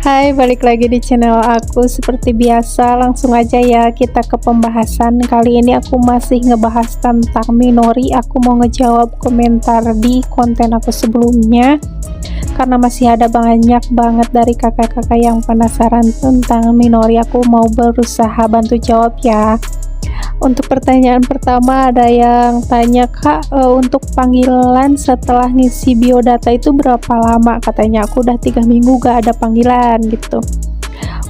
Hai, balik lagi di channel aku. Seperti biasa, langsung aja ya kita ke pembahasan. Kali ini aku masih ngebahas tentang Minori. Aku mau ngejawab komentar di konten aku sebelumnya, karena masih ada banyak banget dari kakak-kakak yang penasaran tentang Minori. Aku mau berusaha bantu jawab ya. Untuk pertanyaan pertama, ada yang tanya, Kak, untuk panggilan setelah ngisi biodata itu berapa lama? Katanya aku udah 3 minggu gak ada panggilan gitu.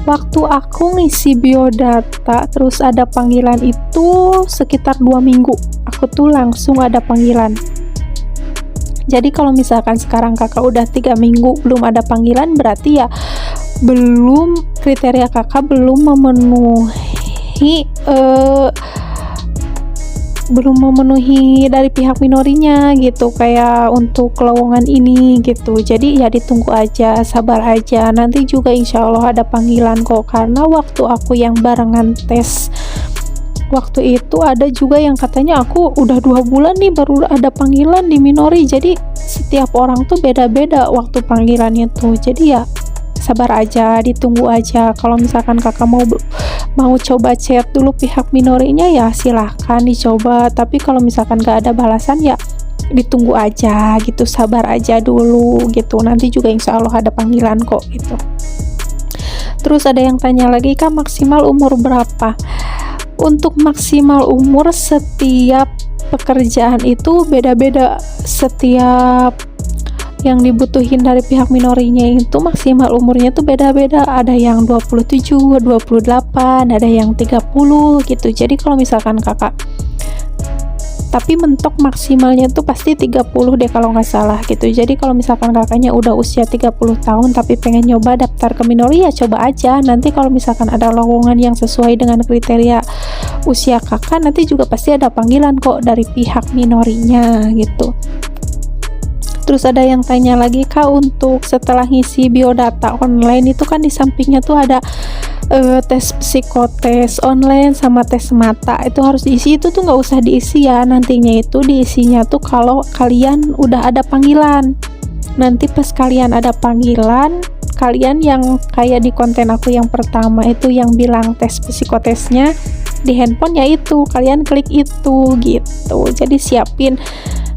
Waktu aku ngisi biodata terus ada panggilan itu sekitar 2 minggu, aku tuh langsung ada panggilan. Jadi kalau misalkan sekarang kakak udah 3 minggu belum ada panggilan, berarti ya belum, kriteria kakak belum memenuhi dari pihak Minorinya gitu, kayak untuk lowongan ini gitu. Jadi ya ditunggu aja, sabar aja, nanti juga insya Allah ada panggilan kok. Karena waktu aku yang barengan tes waktu itu ada juga yang katanya aku udah 2 bulan nih baru ada panggilan di Minori. Jadi setiap orang tuh beda-beda waktu panggilannya tuh. Jadi ya sabar aja, ditunggu aja. Kalau misalkan kakak mau coba chat dulu pihak Minorinya, ya silahkan dicoba. Tapi kalau misalkan gak ada balasan, ya ditunggu aja gitu, sabar aja dulu gitu. Nanti juga insya Allah ada panggilan kok gitu. Terus ada yang tanya lagi, Kak, maksimal umur berapa? Untuk maksimal umur setiap pekerjaan itu beda-beda. Setiap yang dibutuhin dari pihak Minorinya itu maksimal umurnya tuh beda-beda. Ada yang 27, 28, ada yang 30 gitu. Jadi kalau misalkan kakak, tapi mentok maksimalnya tuh pasti 30 deh kalau nggak salah gitu. Jadi kalau misalkan kakaknya udah usia 30 tahun tapi pengen nyoba daftar ke Minori, ya coba aja. Nanti kalau misalkan ada lowongan yang sesuai dengan kriteria usia kakak, nanti juga pasti ada panggilan kok dari pihak Minorinya gitu. Terus ada yang tanya lagi, Kak, untuk setelah ngisi biodata online itu kan di sampingnya tuh ada tes psikotes online sama tes mata, itu harus diisi. Itu tuh nggak usah diisi ya, nantinya itu diisinya tuh kalau kalian udah ada panggilan. Nanti pas kalian ada panggilan, kalian yang kayak di konten aku yang pertama itu yang bilang tes psikotesnya di handphone, ya itu kalian klik itu gitu. Jadi siapin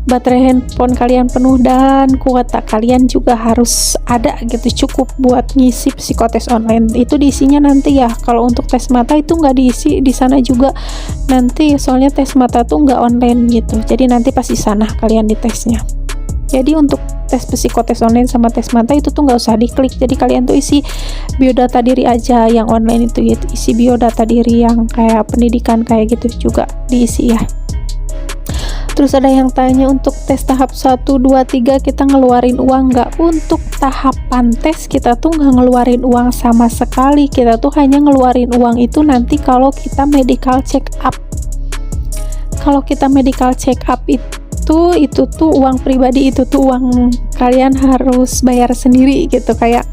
baterai handphone kalian penuh dan kuota kalian juga harus ada gitu, cukup buat ngisi psikotes online. Itu diisinya nanti ya. Kalau untuk tes mata itu nggak diisi di sana juga nanti, soalnya tes mata tuh nggak online gitu. Jadi nanti pas di sana kalian ditesnya. Jadi untuk tes psikotes online sama tes mata itu tuh nggak usah diklik. Jadi kalian tuh isi biodata diri aja yang online itu gitu. Isi biodata diri yang kayak pendidikan kayak gitu juga diisi ya. Terus ada yang tanya, untuk tes tahap 1, 2, 3 kita ngeluarin uang nggak? Untuk tahapan tes kita tuh nggak ngeluarin uang sama sekali. Kita tuh hanya ngeluarin uang itu nanti kalau kita medical check up. Kalau kita medical check up itu tuh uang pribadi, itu tuh uang kalian harus bayar sendiri gitu. Kayak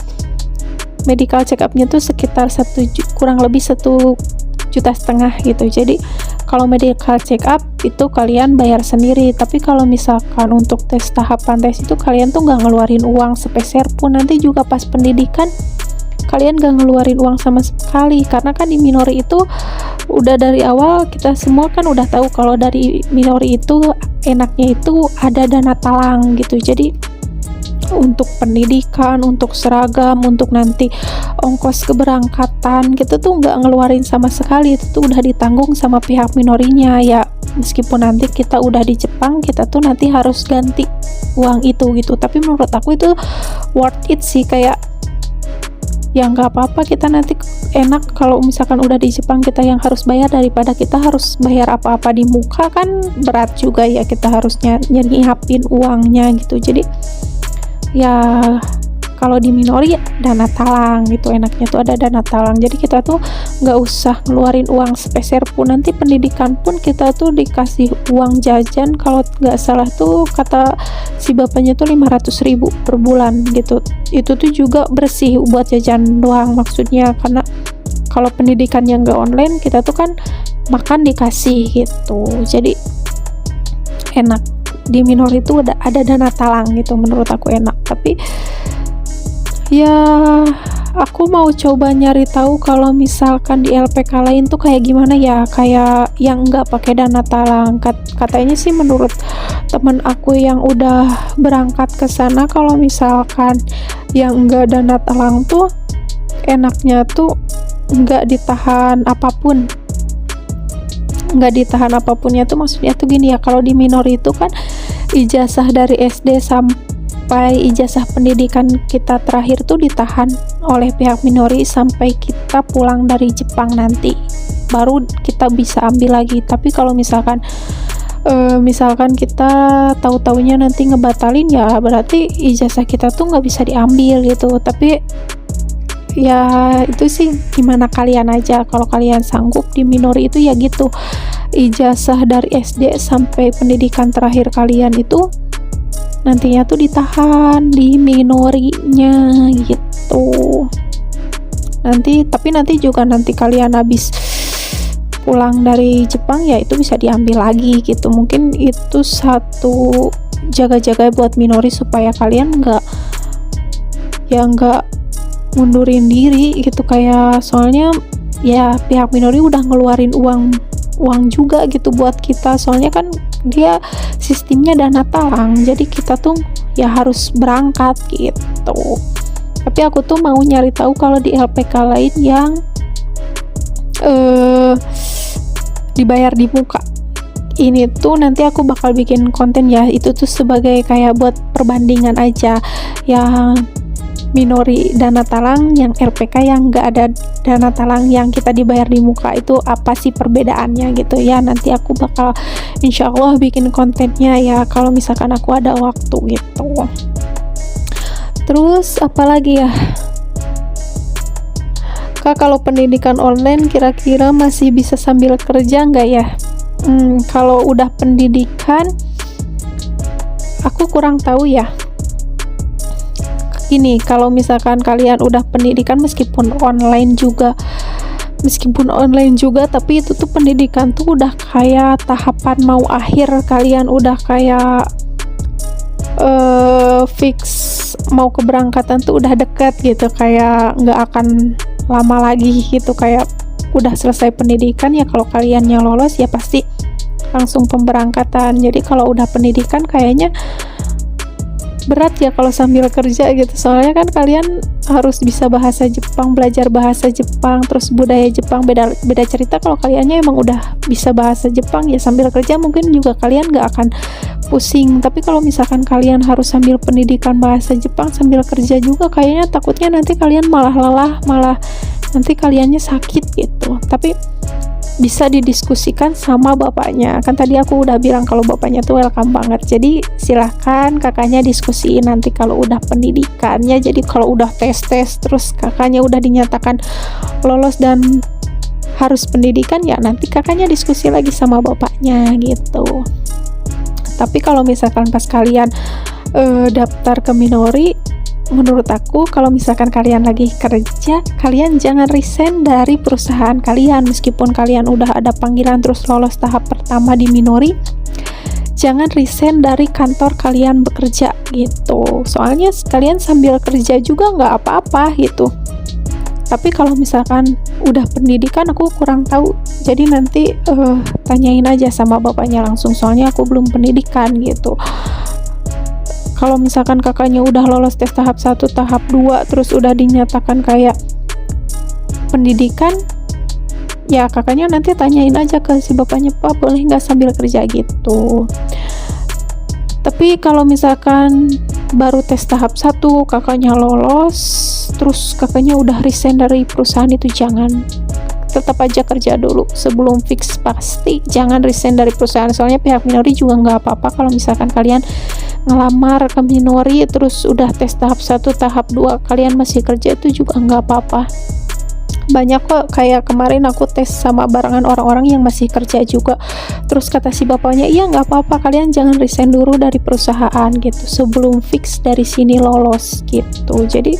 medical check upnya tuh sekitar kurang lebih 1,5 juta gitu. Jadi kalau medical check up itu kalian bayar sendiri. Tapi kalau misalkan untuk tes tahapan tes itu kalian tuh nggak ngeluarin uang sepeser pun. Nanti juga pas pendidikan kalian nggak ngeluarin uang sama sekali, karena kan di Minori itu udah dari awal kita semua kan udah tahu kalau dari Minori itu enaknya itu ada dana talang gitu. Jadi untuk pendidikan, untuk seragam, untuk nanti ongkos keberangkatan kita tuh nggak ngeluarin sama sekali. Itu tuh udah ditanggung sama pihak Minorinya ya. Meskipun nanti kita udah di Jepang, kita tuh nanti harus ganti uang itu gitu. Tapi menurut aku itu worth it sih, kayak ya nggak apa-apa, kita nanti enak kalau misalkan udah di Jepang kita yang harus bayar daripada kita harus bayar apa-apa di muka. Kan berat juga ya, kita harusnya nyiapin uangnya gitu. Jadi ya kalau di Minori dana talang gitu, enaknya tuh ada dana talang. Jadi kita tuh nggak usah ngeluarin uang sepeser pun. Nanti pendidikan pun kita tuh dikasih uang jajan, kalau nggak salah tuh kata si bapaknya tuh 500.000 per bulan gitu. Itu tuh juga bersih buat jajan doang maksudnya, karena kalau pendidikan yang nggak online kita tuh kan makan dikasih gitu. Jadi enak di Minori itu ada dana talang gitu, menurut aku enak. Tapi ya aku aku mau coba nyari tahu kalau misalkan di LPK lain tuh kayak gimana ya, kayak yang nggak pakai dana talang. Katanya sih menurut temen aku yang udah berangkat ke sana, kalau misalkan yang nggak dana talang tuh enaknya tuh nggak ditahan apapun. Nggak ditahan apapunnya tuh maksudnya tuh gini ya, kalau di minori itu kan ijazah dari SD sampai ijazah pendidikan kita terakhir tuh ditahan oleh pihak minori sampai kita pulang dari Jepang nanti, baru kita bisa ambil lagi. Tapi kalau misalkan kita tahu-taunya nanti ngebatalin, ya berarti ijazah kita tuh nggak bisa diambil gitu. Tapi ya itu sih gimana kalian aja, kalau kalian sanggup di minori itu ya gitu, ijazah dari SD sampai pendidikan terakhir kalian itu nantinya tuh ditahan di minorinya gitu. Tapi nanti juga nanti kalian habis pulang dari Jepang ya itu bisa diambil lagi gitu. Mungkin itu satu jaga-jaga buat minori supaya kalian nggak mundurin diri gitu, kayak soalnya ya pihak minori udah ngeluarin uang juga gitu buat kita, soalnya kan dia sistemnya dana talang, jadi kita tuh ya harus berangkat gitu. Tapi aku tuh mau nyari tahu kalau di LPK lain yang dibayar di muka ini tuh, nanti aku bakal bikin konten ya, itu tuh sebagai kayak buat perbandingan aja, yang minori dana talang, yang LPK yang nggak ada dana talang yang kita dibayar di muka, itu apa sih perbedaannya gitu ya. Nanti aku bakal insya Allah bikin kontennya ya kalau misalkan aku ada waktu gitu. Terus apalagi ya Kak, kalau pendidikan online kira-kira masih bisa sambil kerja nggak ya? Kalau udah pendidikan aku kurang tahu ya. Gini, kalau misalkan kalian udah pendidikan meskipun online juga, tapi itu tuh pendidikan tuh udah kayak tahapan mau akhir, kalian udah kayak fix mau keberangkatan tuh udah deket gitu, kayak nggak akan lama lagi gitu, kayak udah selesai pendidikan ya. Kalau kaliannya lolos ya pasti langsung pemberangkatan. Jadi kalau udah pendidikan kayaknya berat ya kalau sambil kerja gitu, soalnya kan kalian harus bisa bahasa Jepang, belajar bahasa Jepang, terus budaya Jepang, beda cerita kalau kaliannya emang udah bisa bahasa Jepang ya sambil kerja mungkin juga kalian gak akan pusing. Tapi kalau misalkan kalian harus sambil pendidikan bahasa Jepang sambil kerja juga, kayaknya takutnya nanti kalian malah lelah, malah nanti kaliannya sakit gitu. Tapi bisa didiskusikan sama bapaknya, kan tadi aku udah bilang kalau bapaknya tuh welcome banget, jadi silahkan kakaknya diskusiin nanti kalau udah pendidikannya. Jadi kalau udah tes terus kakaknya udah dinyatakan lolos dan harus pendidikan, ya nanti kakaknya diskusi lagi sama bapaknya gitu. Tapi kalau misalkan pas kalian daftar ke minori, menurut aku kalau misalkan kalian lagi kerja, kalian jangan resign dari perusahaan kalian. Meskipun kalian udah ada panggilan terus lolos tahap pertama di minori, jangan resign dari kantor kalian bekerja gitu, soalnya kalian sambil kerja juga nggak apa-apa gitu. Tapi kalau misalkan udah pendidikan aku kurang tahu, jadi nanti tanyain aja sama bapaknya langsung, soalnya aku belum pendidikan gitu. Kalau misalkan kakaknya udah lolos tes tahap 1, tahap 2, terus udah dinyatakan kayak pendidikan, ya kakaknya nanti tanyain aja ke si bapaknya, Pak boleh nggak sambil kerja gitu. Tapi kalau misalkan baru tes tahap 1, kakaknya lolos, terus kakaknya udah resign dari perusahaan itu, jangan. Tetap aja kerja dulu sebelum fix, pasti jangan resign dari perusahaan. Soalnya pihak minori juga nggak apa-apa kalau misalkan kalian ngelamar ke minori terus udah tes tahap 1, tahap 2 kalian masih kerja, itu juga nggak apa-apa. Banyak kok, kayak kemarin aku tes sama barengan orang-orang yang masih kerja juga, terus kata si bapaknya, iya nggak apa-apa, kalian jangan resign dulu dari perusahaan gitu sebelum fix dari sini lolos gitu. Jadi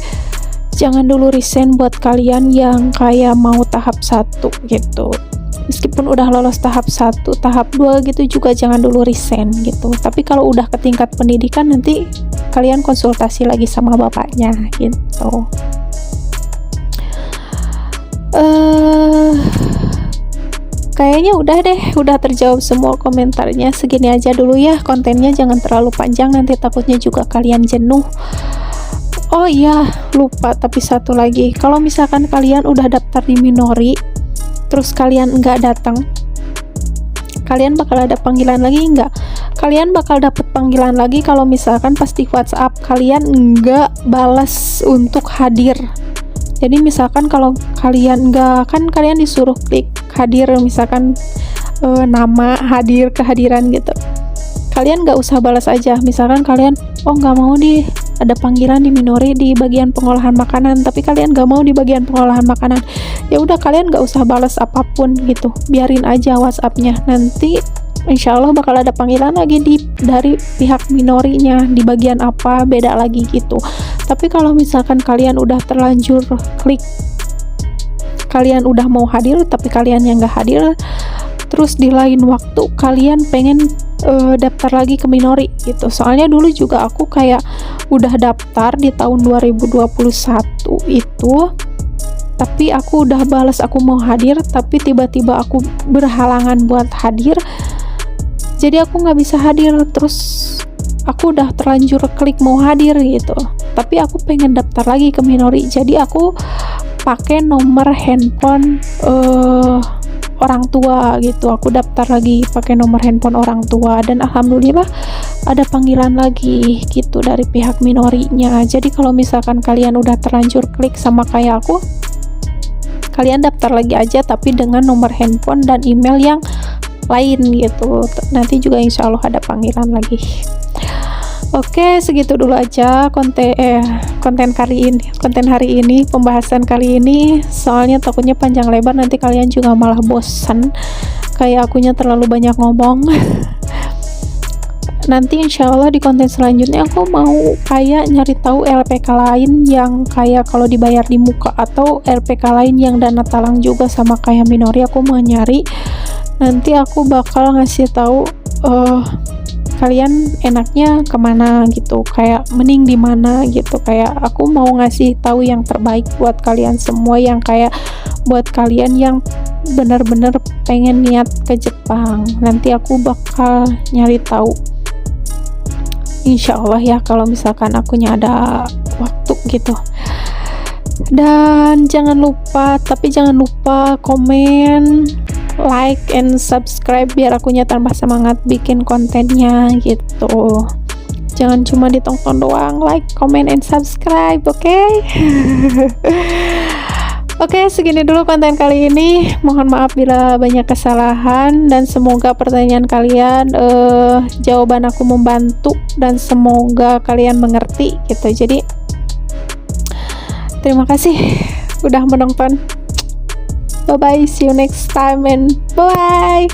jangan dulu resign buat kalian yang kayak mau tahap 1 gitu. Meskipun udah lolos tahap 1, tahap 2 gitu juga jangan dulu resign gitu. Tapi kalau udah ke tingkat pendidikan nanti kalian konsultasi lagi sama bapaknya gitu. eh Kayaknya udah deh, udah terjawab semua komentarnya. Segini aja dulu ya kontennya, jangan terlalu panjang, nanti takutnya juga kalian jenuh. Oh iya, lupa tapi satu lagi. Kalau misalkan kalian udah daftar di Minori, terus kalian nggak datang, kalian bakal ada panggilan lagi nggak? Kalian bakal dapet panggilan lagi kalau misalkan pas di WhatsApp kalian nggak balas untuk hadir. Jadi misalkan kalau kalian nggak, kan kalian disuruh klik hadir, misalkan nama hadir, kehadiran gitu, kalian nggak usah balas aja. Misalkan kalian nggak mau ada panggilan di Minori di bagian pengolahan makanan, tapi kalian nggak mau di bagian pengolahan makanan, ya udah kalian nggak usah balas apapun gitu, biarin aja WhatsAppnya. Nanti insya Allah bakal ada panggilan lagi dari pihak Minorinya di bagian apa, beda lagi gitu. Tapi kalau misalkan kalian udah terlanjur klik, kalian udah mau hadir tapi kalian yang nggak hadir, terus di lain waktu kalian pengen daftar lagi ke Minori gitu. Soalnya dulu juga aku kayak udah daftar di tahun 2021 itu, tapi aku udah balas aku mau hadir, tapi tiba-tiba aku berhalangan buat hadir, jadi aku nggak bisa hadir. Terus aku udah terlanjur klik mau hadir gitu, tapi aku pengen daftar lagi ke Minori, jadi aku pakai nomor handphone orang tua gitu. Aku daftar lagi pakai nomor handphone orang tua, dan alhamdulillah ada panggilan lagi gitu dari pihak Minorinya. Jadi kalau misalkan kalian udah terlanjur klik sama kayak aku, kalian daftar lagi aja tapi dengan nomor handphone dan email yang lain gitu. Nanti juga insya Allah ada panggilan lagi. Oke, segitu dulu aja konten hari ini, pembahasan kali ini. Soalnya takutnya panjang lebar, nanti kalian juga malah bosan kayak akunya terlalu banyak ngomong. Nanti insya Allah di konten selanjutnya aku mau kayak nyari tahu LPK lain yang kayak kalau dibayar di muka, atau LPK lain yang dana talang juga sama kayak Minori. Aku mau nyari, nanti aku bakal ngasih tahu kalian enaknya kemana gitu, kayak mending di mana gitu. Kayak aku mau ngasih tahu yang terbaik buat kalian semua, yang kayak buat kalian yang bener-bener pengen niat ke Jepang. Nanti aku bakal nyari tahu insya Allah ya, kalau misalkan akunya ada waktu gitu. Dan jangan lupa komen, like, and subscribe biar akunya tambah semangat bikin kontennya gitu. Jangan cuma ditonton doang, like, comment, and subscribe, oke? Oke, segini dulu konten kali ini. Mohon maaf bila banyak kesalahan, dan semoga pertanyaan kalian jawaban aku membantu, dan semoga kalian mengerti gitu. Jadi terima kasih udah menonton. Bye bye, see you next time, and bye.